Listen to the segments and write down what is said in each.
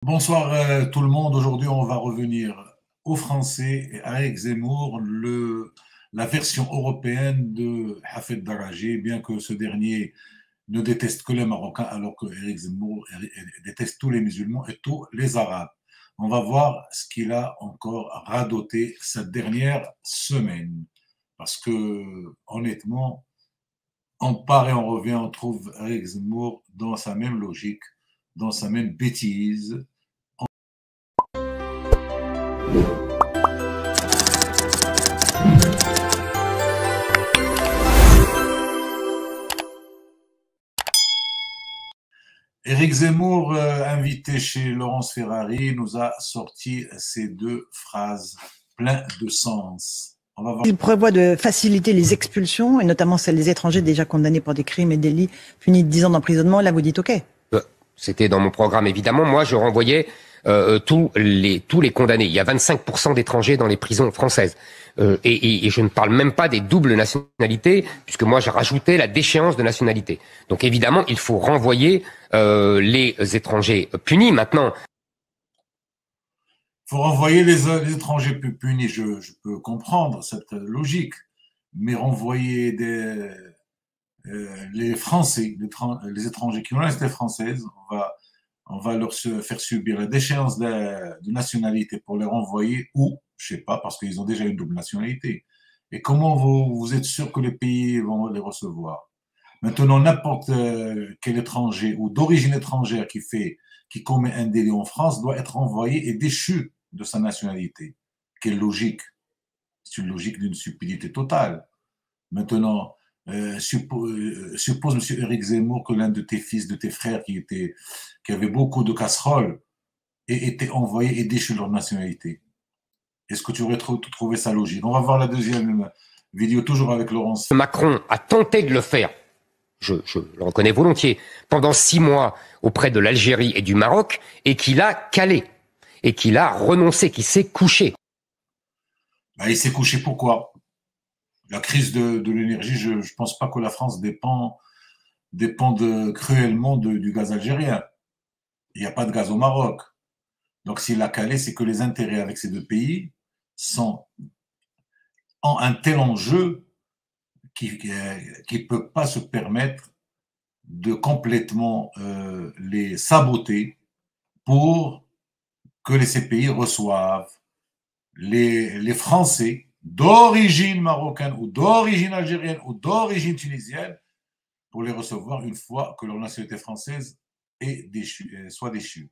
Bonsoir tout le monde. Aujourd'hui, on va revenir au français et à Eric Zemmour, la version européenne de Hafez Daraji, bien que ce dernier ne déteste que les Marocains, alors que Eric Zemmour déteste tous les musulmans et tous les Arabes. On va voir ce qu'il a encore radoté cette dernière semaine. Parce que, honnêtement, on part et on revient, on trouve Eric Zemmour dans sa même logique, dans sa même bêtise. Éric Zemmour, invité chez Laurence Ferrari, nous a sorti ces deux phrases pleines de sens. On va voir. Il prévoit de faciliter les expulsions, et notamment celles des étrangers déjà condamnés pour des crimes et délits punis de 10 ans d'emprisonnement. Là, vous dites OK. C'était dans mon programme, évidemment. Moi, je renvoyais tous les condamnés. Il y a 25% d'étrangers dans les prisons françaises. Et je ne parle même pas des doubles nationalités, puisque moi, j'ai rajouté la déchéance de nationalité. Donc, évidemment, il faut renvoyer les étrangers punis. Maintenant, il faut renvoyer les étrangers punis. Je peux comprendre cette logique. Mais renvoyer les Français, les étrangers qui ont resté françaises, on va leur faire subir la déchéance de nationalité pour les renvoyer ou, je sais pas, parce qu'ils ont déjà une double nationalité. Et comment vous êtes sûr que les pays vont les recevoir? Maintenant, n'importe quel étranger ou d'origine étrangère qui commet un délit en France doit être renvoyé et déchu de sa nationalité. Quelle logique? C'est une logique d'une stupidité totale. Maintenant, suppose, monsieur Éric Zemmour, que l'un de tes fils, de tes frères qui avait beaucoup de casseroles, ait été envoyé et déchu de leur nationalité. Est-ce que tu aurais trouvé ça logique? On va voir la deuxième vidéo, toujours avec Laurence. Macron a tenté de le faire, je le reconnais volontiers, pendant 6 mois auprès de l'Algérie et du Maroc, et qu'il a calé, et qu'il a renoncé, qu'il s'est couché. Ben, il s'est couché pourquoi? La crise de l'énergie, je ne pense pas que la France dépend cruellement du gaz algérien. Il n'y a pas de gaz au Maroc. Donc s'il a calé, c'est que les intérêts avec ces deux pays ont un tel enjeu qu'il ne peut pas se permettre de complètement les saboter pour que ces pays reçoivent les Français d'origine marocaine ou d'origine algérienne ou d'origine tunisienne pour les recevoir une fois que leur nationalité française soit déchue.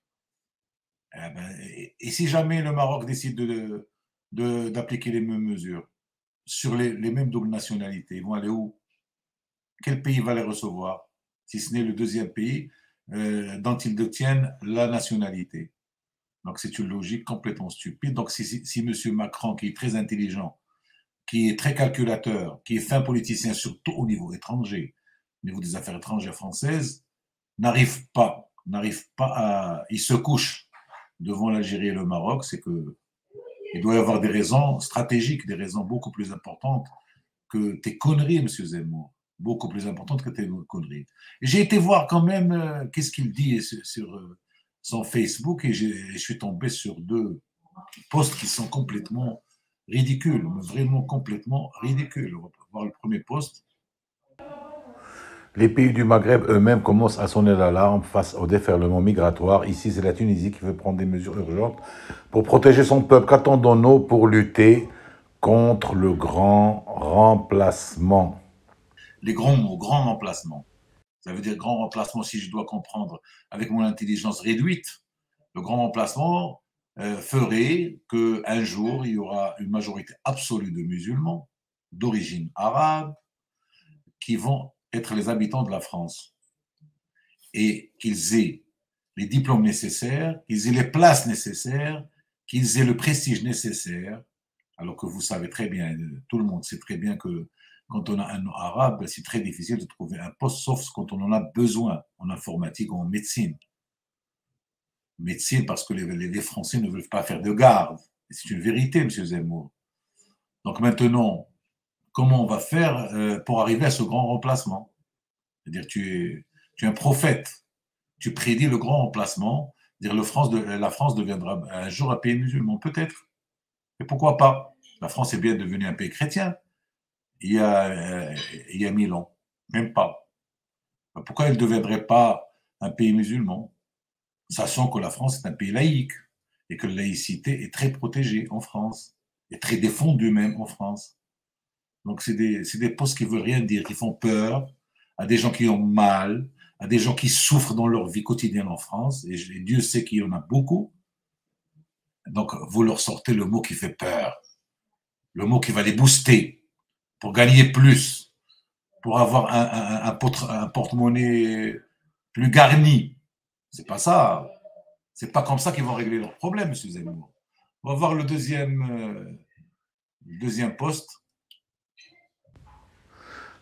Et si jamais le Maroc décide d'appliquer les mêmes mesures sur les mêmes doubles nationalités, ils vont aller où? Quel pays va les recevoir, si ce n'est le deuxième pays dont ils détiennent la nationalité? Donc c'est une logique complètement stupide. Donc si M. Macron, qui est très intelligent, qui est très calculateur, qui est fin politicien, surtout au niveau étranger, au niveau des affaires étrangères françaises, n'arrive pas à... Il se couche devant l'Algérie et le Maroc, c'est qu'il doit y avoir des raisons stratégiques, des raisons beaucoup plus importantes que tes conneries, M. Zemmour. Beaucoup plus importantes que tes conneries. Et j'ai été voir quand même qu'est-ce qu'il dit sur son Facebook et je suis tombé sur deux posts qui sont complètement ridicules, vraiment complètement ridicules. On va voir le premier post. Les pays du Maghreb eux-mêmes commencent à sonner l'alarme face au déferlement migratoire. Ici, c'est la Tunisie qui veut prendre des mesures urgentes pour protéger son peuple. Qu'attendons-nous pour lutter contre le grand remplacement? Les grands mots, grand remplacement. Ça veut dire grand remplacement, si je dois comprendre avec mon intelligence réduite. Le grand remplacement ferait qu'un jour, il y aura une majorité absolue de musulmans d'origine arabe qui vont être les habitants de la France et qu'ils aient les diplômes nécessaires, qu'ils aient les places nécessaires, qu'ils aient le prestige nécessaire, alors que vous savez très bien, tout le monde sait très bien que quand on a un nom arabe, c'est très difficile de trouver un poste, sauf quand on en a besoin, en informatique ou en médecine. Médecine, parce que les Français ne veulent pas faire de garde. C'est une vérité, M. Zemmour. Donc maintenant, comment on va faire pour arriver à ce grand remplacement? C'est-à-dire tu es un prophète. Tu prédis le grand remplacement. Dire la France deviendra un jour un pays musulman, peut-être. Et pourquoi pas? La France est bien devenue un pays chrétien il y a 1000 ans, même pas. Pourquoi elle ne deviendrait pas un pays musulman, sachant que la France est un pays laïque et que la laïcité est très protégée en France, et très défendue même en France. Donc c'est des postes qui ne veulent rien dire, qui font peur à des gens qui ont mal, à des gens qui souffrent dans leur vie quotidienne en France, et Dieu sait qu'il y en a beaucoup. Donc vous leur sortez le mot qui fait peur, le mot qui va les booster pour gagner plus, pour avoir un porte-monnaie plus garni. C'est pas ça. C'est pas comme ça qu'ils vont régler leurs problèmes, M. Zemmour. On va voir le deuxième poste.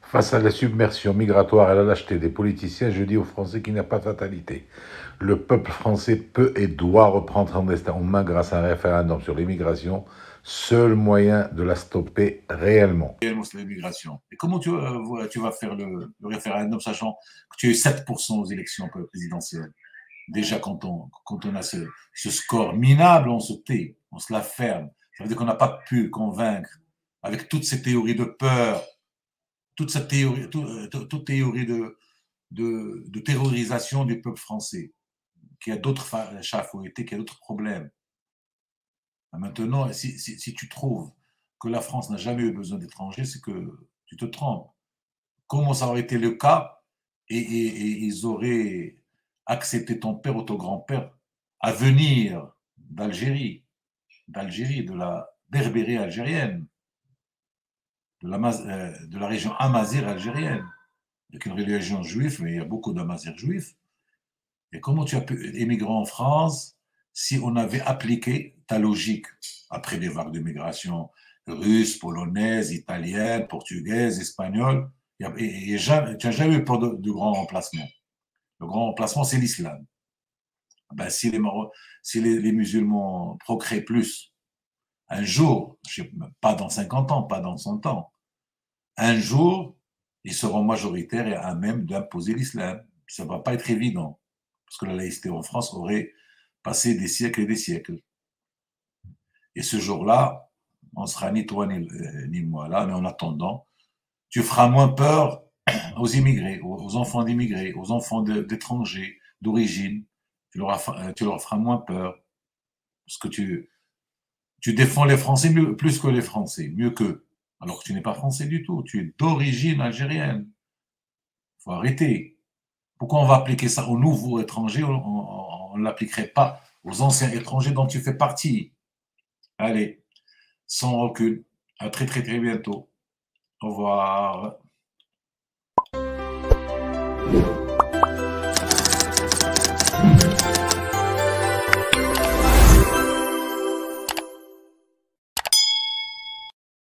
Face à la submersion migratoire et à la lâcheté des politiciens, je dis aux Français qu'il n'y a pas de fatalité. Le peuple français peut et doit reprendre son destin en main grâce à un référendum sur l'immigration, seul moyen de la stopper réellement. Réellement, c'est l'immigration. Et comment tu vas faire le référendum, sachant que tu as eu 7% aux élections présidentielles? Déjà, quand on a ce score minable, on se tait, on se la ferme. Ça veut dire qu'on n'a pas pu convaincre, avec toutes ces théories de peur, toute théorie de terrorisation du peuple français, qui a d'autres chats à fouetter, qui a d'autres problèmes. Maintenant, si tu trouves que la France n'a jamais eu besoin d'étrangers, c'est que tu te trompes. Comment ça aurait été le cas et ils auraient accepté ton père ou ton grand-père à venir d'Algérie, de la Berbérie algérienne, de la région amazigh algérienne, avec une religion juive, mais il y a beaucoup d'Amazirs juifs. Et comment tu as pu émigrer en France si on avait appliqué ta logique après des vagues de migration russe, polonaise, italienne, portugaise, espagnole? Tu n'as jamais eu peur de grand remplacement. Le grand remplacement, c'est l'islam. Ben, si les musulmans procréent plus, un jour, pas dans 50 ans, pas dans 100 ans, un jour, ils seront majoritaires et à même d'imposer l'islam. Ça ne va pas être évident, parce que la laïcité en France aurait passé des siècles et des siècles. Et ce jour-là, on ne sera ni toi ni moi là, mais en attendant, tu feras moins peur aux immigrés, aux enfants d'immigrés, aux enfants d'étrangers, d'origine. Tu leur feras moins peur. Parce que tu défends les Français plus que les Français, mieux qu'eux. Alors que tu n'es pas français du tout, tu es d'origine algérienne. Il faut arrêter. Pourquoi on va appliquer ça aux nouveaux étrangers? On ne l'appliquerait pas aux anciens étrangers dont tu fais partie. Allez, sans recul. À très très très bientôt. Au revoir.